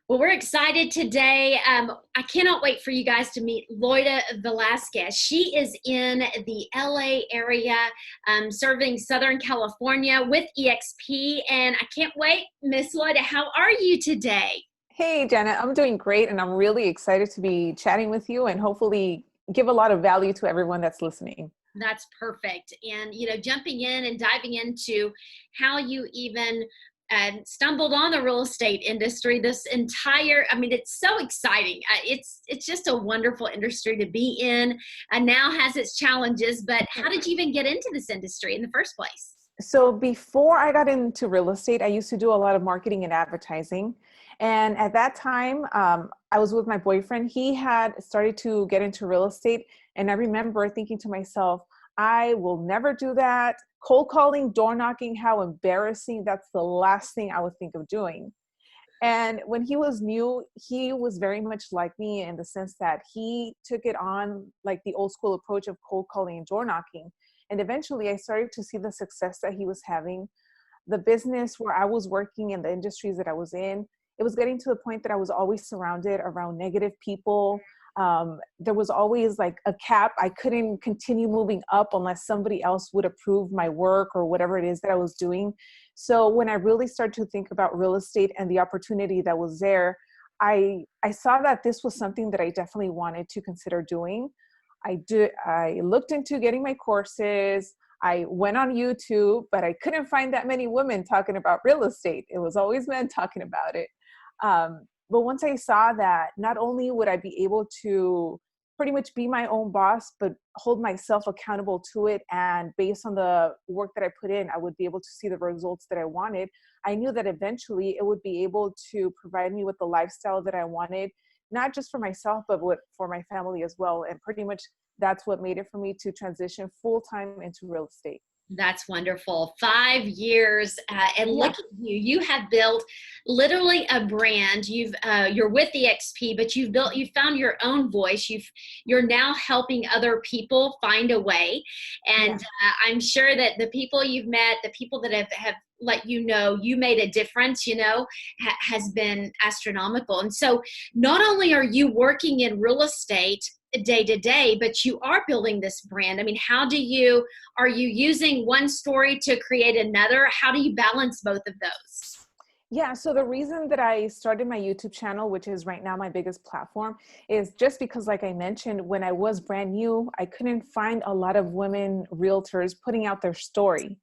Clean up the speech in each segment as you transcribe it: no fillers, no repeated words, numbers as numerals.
Well, we're excited today. I cannot wait for you guys to meet Loida Velasquez. She is in the LA area, serving Southern California with eXp. And I can't wait, Miss Loida, how are you today? Hey, Janet, I'm doing great, and I'm really excited to be chatting with you and hopefully give a lot of value to everyone that's listening. That's perfect. And, jumping in and diving into how you even stumbled on the real estate industry, it's so exciting. It's just a wonderful industry to be in, and now has its challenges, but how did you even get into this industry in the first place? So before I got into real estate, I used to do a lot of marketing and advertising. And at that time, I was with my boyfriend. He had started to get into real estate. And I remember thinking to myself, I will never do that. Cold calling, door knocking, how embarrassing. That's the last thing I would think of doing. And when he was new, he was very much like me in the sense that he took it on like the old school approach of cold calling and door knocking. And eventually I started to see the success that he was having. The business where I was working and the industries that I was in, it was getting to the point that I was always surrounded around negative people. There was always like a cap. I couldn't continue moving up unless somebody else would approve my work or whatever it is that I was doing. So when I really started to think about real estate and the opportunity that was there, I saw that this was something that I definitely wanted to consider doing. I looked into getting my courses. I went on YouTube, but I couldn't find that many women talking about real estate. It was always men talking about it. But once I saw that, not only would I be able to pretty much be my own boss, but hold myself accountable to it. And based on the work that I put in, I would be able to see the results that I wanted. I knew that eventually it would be able to provide me with the lifestyle that I wanted, not just for myself, but for my family as well. And pretty much that's what made it for me to transition full-time into real estate. That's wonderful. 5 years, and Yeah. look at you. You have built literally a brand. You're with the XP, but you found your own voice. You're now helping other people find a way. And Yeah. I'm sure that the people you've met, the people that have let you know you made a difference, has been astronomical. And so not only are you working in real estate day to day, but you are building this brand. I mean, are you using one story to create another? How do you balance both of those? Yeah, so the reason that I started my YouTube channel, which is right now my biggest platform, is just because, like I mentioned, when I was brand new, I couldn't find a lot of women realtors putting out their story.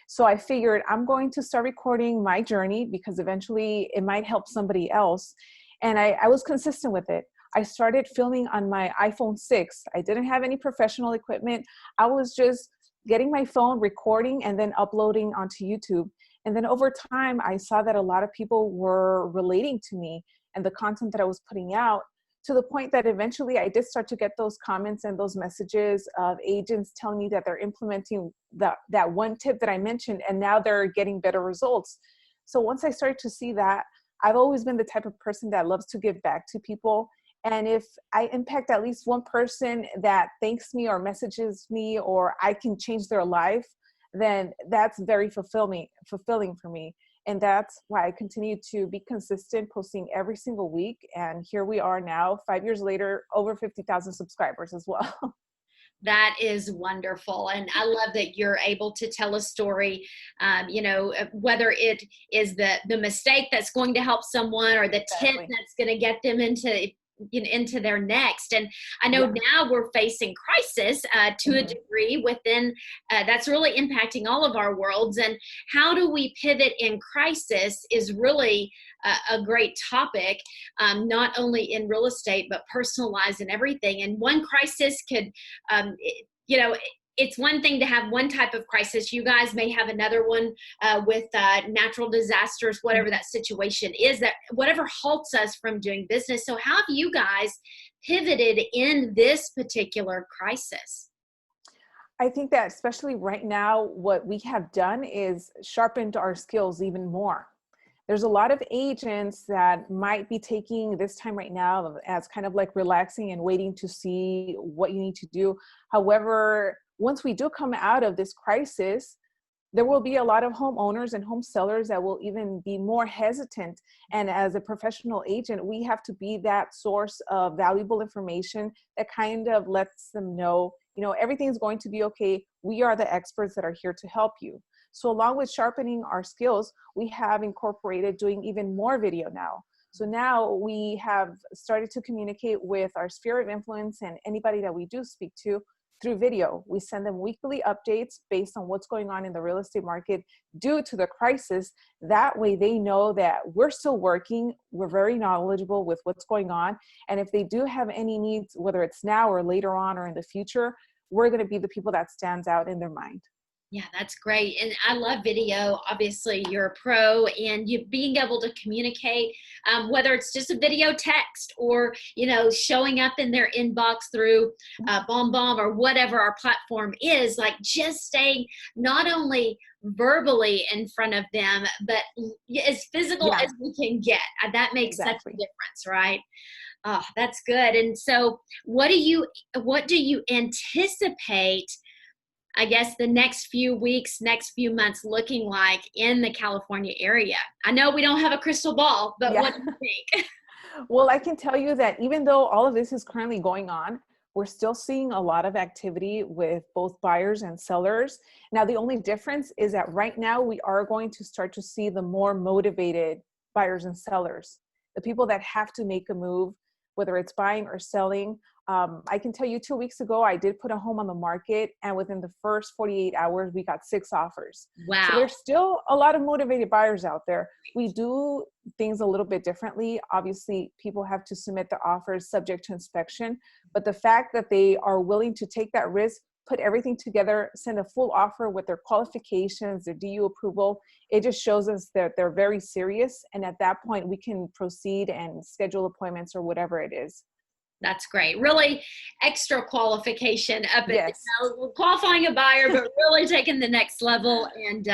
So I figured I'm going to start recording my journey because eventually it might help somebody else. And I was consistent with it. I started filming on my iPhone 6. I didn't have any professional equipment. I was just getting my phone, recording, and then uploading onto YouTube. And then over time, I saw that a lot of people were relating to me and the content that I was putting out, to the point that eventually I did start to get those comments and those messages of agents telling me that they're implementing that one tip that I mentioned, and now they're getting better results. So once I started to see that, I've always been the type of person that loves to give back to people. And if I impact at least one person that thanks me or messages me, or I can change their life, then that's very fulfilling for me. And that's why I continue to be consistent, posting every single week. And here we are now, 5 years later, over 50,000 subscribers as well. That is wonderful. And I love that you're able to tell a story, whether it is the mistake that's going to help someone or the tip Exactly. that's going to get them into their next. And I know Yeah. now we're facing crisis to a Mhm. degree within that's really impacting all of our worlds. And how do we pivot in crisis is really a great topic, not only in real estate, but personalized and everything. And one crisis could, you know, it's one thing to have one type of crisis. You guys may have another one with natural disasters, whatever that situation is, that whatever halts us from doing business. So how have you guys pivoted in this particular crisis? I think that especially right now, what we have done is sharpened our skills even more. There's a lot of agents that might be taking this time right now as kind of like relaxing and waiting to see what you need to do. However, once we do come out of this crisis, there will be a lot of homeowners and home sellers that will even be more hesitant. And as a professional agent, we have to be that source of valuable information that kind of lets them know, you know, everything's going to be okay. We are the experts that are here to help you. So along with sharpening our skills, we have incorporated doing even more video now. So now we have started to communicate with our sphere of influence and anybody that we do speak to through video. We send them weekly updates based on what's going on in the real estate market due to the crisis. That way they know that we're still working, we're very knowledgeable with what's going on. And if they do have any needs, whether it's now or later on or in the future, we're going to be the people that stands out in their mind. Yeah, that's great. And I love video. Obviously, you're a pro, and you being able to communicate, whether it's just a video text or, you know, showing up in their inbox through Bomb or whatever our platform is, like just staying not only verbally in front of them, but as physical as we can get. That makes such a difference, right? Oh, that's good. And so what do you anticipate, I guess, the next few weeks, next few months looking like in the California area? I know we don't have a crystal ball, but what do you think? Well, I can tell you that even though all of this is currently going on, we're still seeing a lot of activity with both buyers and sellers. Now, the only difference is that right now we are going to start to see the more motivated buyers and sellers, the people that have to make a move, whether it's buying or selling. I can tell you 2 weeks ago, I did put a home on the market, and within the first 48 hours, we got 6 offers. Wow. So there's still a lot of motivated buyers out there. We do things a little bit differently. Obviously, people have to submit the offers subject to inspection, but the fact that they are willing to take that risk, put everything together, send a full offer with their qualifications, their DU approval, it just shows us that they're very serious. And at that point, we can proceed and schedule appointments or whatever it is. That's great. Really extra qualification up at, you know, qualifying a buyer, but really taking the next level and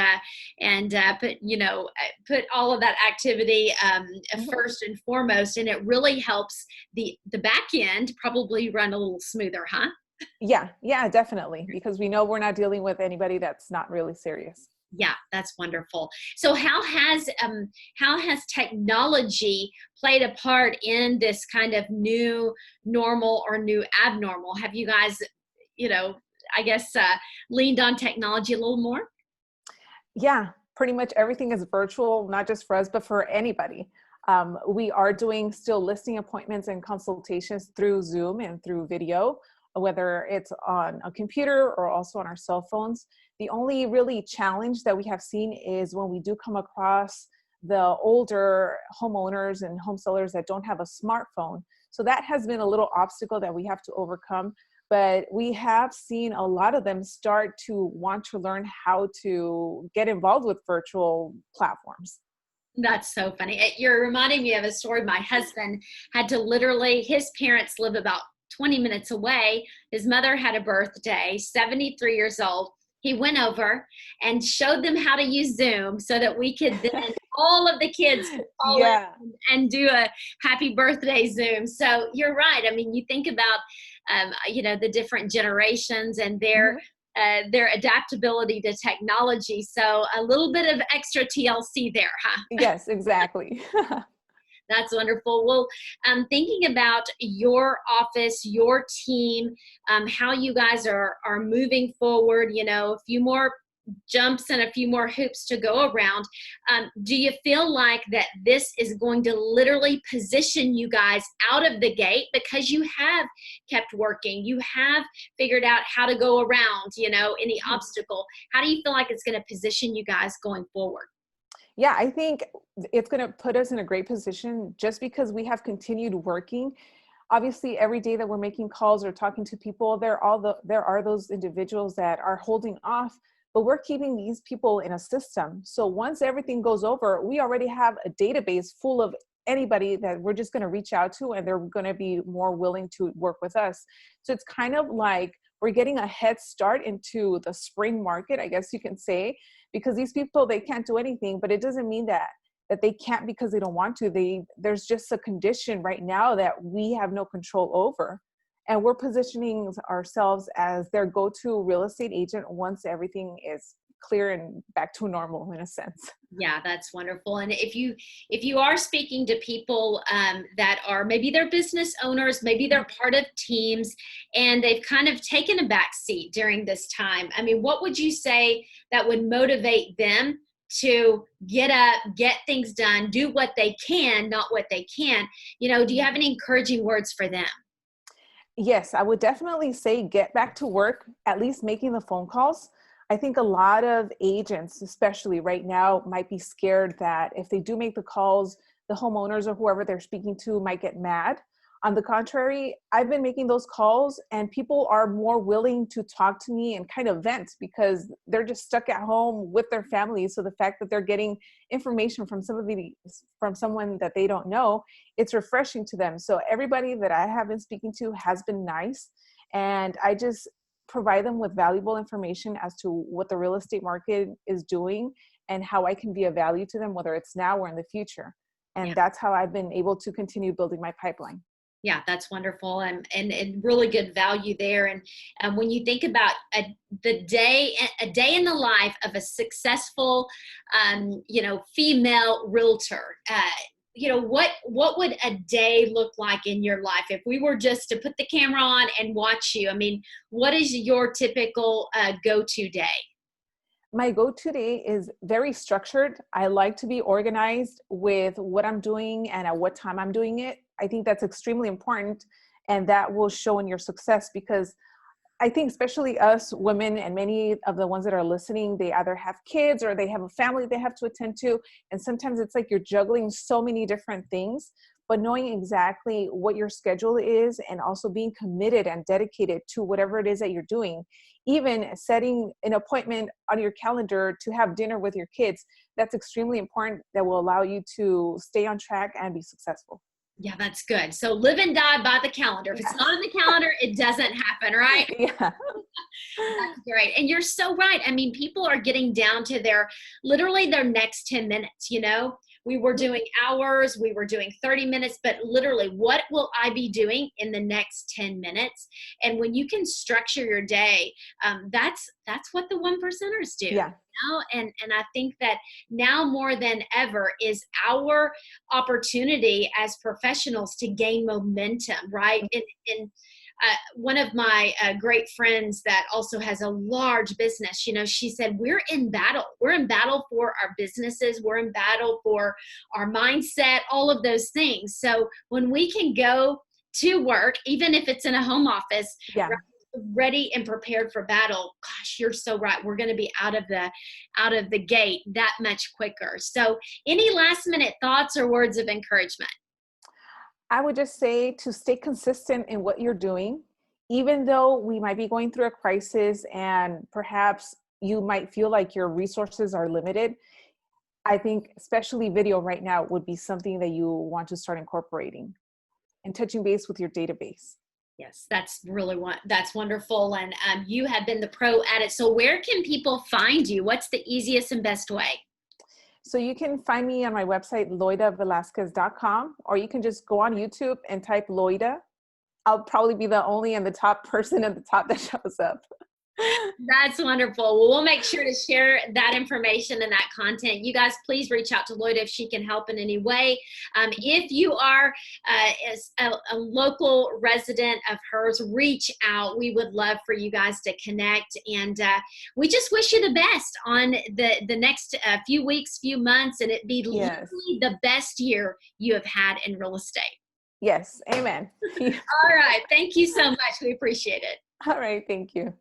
put all of that activity first and foremost. And it really helps the back end probably run a little smoother, huh? Yeah, definitely. Because we know we're not dealing with anybody that's not really serious. Yeah, that's wonderful. So how has technology played a part in this kind of new normal or new abnormal? Have you guys, you know, I guess, leaned on technology a little more? Yeah, pretty much everything is virtual, not just for us, but for anybody. We are doing still listing appointments and consultations through Zoom and through video, whether it's on a computer or also on our cell phones. The only really challenge that we have seen is when we do come across the older homeowners and home sellers that don't have a smartphone. So that has been a little obstacle that we have to overcome. But we have seen a lot of them start to want to learn how to get involved with virtual platforms. That's so funny. You're reminding me of a story. My husband had to literally, his parents live about 20 minutes away. His mother had a birthday, 73 years old. He went over and showed them how to use Zoom so that we could then, all of the kids could call in and do a happy birthday Zoom. So you're right. I mean, you think about, the different generations and their adaptability to technology. So a little bit of extra TLC there, huh? Yes, exactly. That's wonderful. Well, thinking about your office, your team, how you guys are moving forward, you know, a few more jumps and a few more hoops to go around. Do you feel like that this is going to literally position you guys out of the gate because you have kept working, you have figured out how to go around, you know, any obstacle? How do you feel like it's going to position you guys going forward? Yeah, I think it's going to put us in a great position just because we have continued working. Obviously, every day that we're making calls or talking to people, there are those individuals that are holding off, but we're keeping these people in a system. So once everything goes over, we already have a database full of anybody that we're just going to reach out to, and they're going to be more willing to work with us. So it's kind of like we're getting a head start into the spring market, I guess you can say, because these people, they can't do anything, but it doesn't mean that they can't because they don't want to. There's just a condition right now that we have no control over. And we're positioning ourselves as their go-to real estate agent once everything is clear and back to normal in a sense. Yeah, that's wonderful. And if you are speaking to people that are maybe they're business owners, maybe they're part of teams, and they've kind of taken a back seat during this time, I mean, what would you say that would motivate them to get up, get things done, do what they can, not what they can't? You know, do you have any encouraging words for them? Yes, I would definitely say get back to work, at least making the phone calls. I think a lot of agents, especially right now, might be scared that if they do make the calls, the homeowners or whoever they're speaking to might get mad. On the contrary, I've been making those calls and people are more willing to talk to me and kind of vent because they're just stuck at home with their families. So the fact that they're getting information from from someone that they don't know, it's refreshing to them. So everybody that I have been speaking to has been nice. And I just provide them with valuable information as to what the real estate market is doing and how I can be of value to them, whether it's now or in the future. Yeah. And that's how I've been able to continue building my pipeline. Yeah, that's wonderful, and really good value there. And when you think about a day in the life of a successful, female realtor, what would a day look like in your life if we were just to put the camera on and watch you? I mean, what is your typical go-to day? My go-to day is very structured. I like to be organized with what I'm doing and at what time I'm doing it. I think that's extremely important, and that will show in your success because I think especially us women and many of the ones that are listening, they either have kids or they have a family they have to attend to. And sometimes it's like you're juggling so many different things, but knowing exactly what your schedule is and also being committed and dedicated to whatever it is that you're doing, even setting an appointment on your calendar to have dinner with your kids, that's extremely important. That will allow you to stay on track and be successful. Yeah, that's good. So live and die by the calendar. If it's not on the calendar, it doesn't happen, right? Yeah. That's great. And you're so right. I mean, people are getting down to literally their next 10 minutes, you know? We were doing hours, we were doing 30 minutes, but literally, what will I be doing in the next 10 minutes? And when you can structure your day, that's what the one percenters do. Yeah. You know? And I think that now more than ever is our opportunity as professionals to gain momentum, right? One of my great friends that also has a large business, you know, she said, we're in battle. We're in battle for our businesses. We're in battle for our mindset, all of those things. So when we can go to work, even if it's in a home office, Yeah. ready and prepared for battle, gosh, you're so right. We're going to be out of the gate that much quicker. So any last minute thoughts or words of encouragement? I would just say to stay consistent in what you're doing, even though we might be going through a crisis and perhaps you might feel like your resources are limited. I think especially video right now would be something that you want to start incorporating and touching base with your database. Yes, that's wonderful. And you have been the pro at it. So where can people find you? What's the easiest and best way? So you can find me on my website, loidavelasquez.com, or you can just go on YouTube and type Loida. I'll probably be the only and the top person at the top that shows up. That's wonderful. Well, we'll make sure to share that information and that content. You guys, please reach out to Loida if she can help in any way. If you are a local resident of hers, reach out. We would love for you guys to connect. And we just wish you the best on the next few weeks, few months, and it be literally the best year you have had in real estate. Yes. Amen. All right. Thank you so much. We appreciate it. All right. Thank you.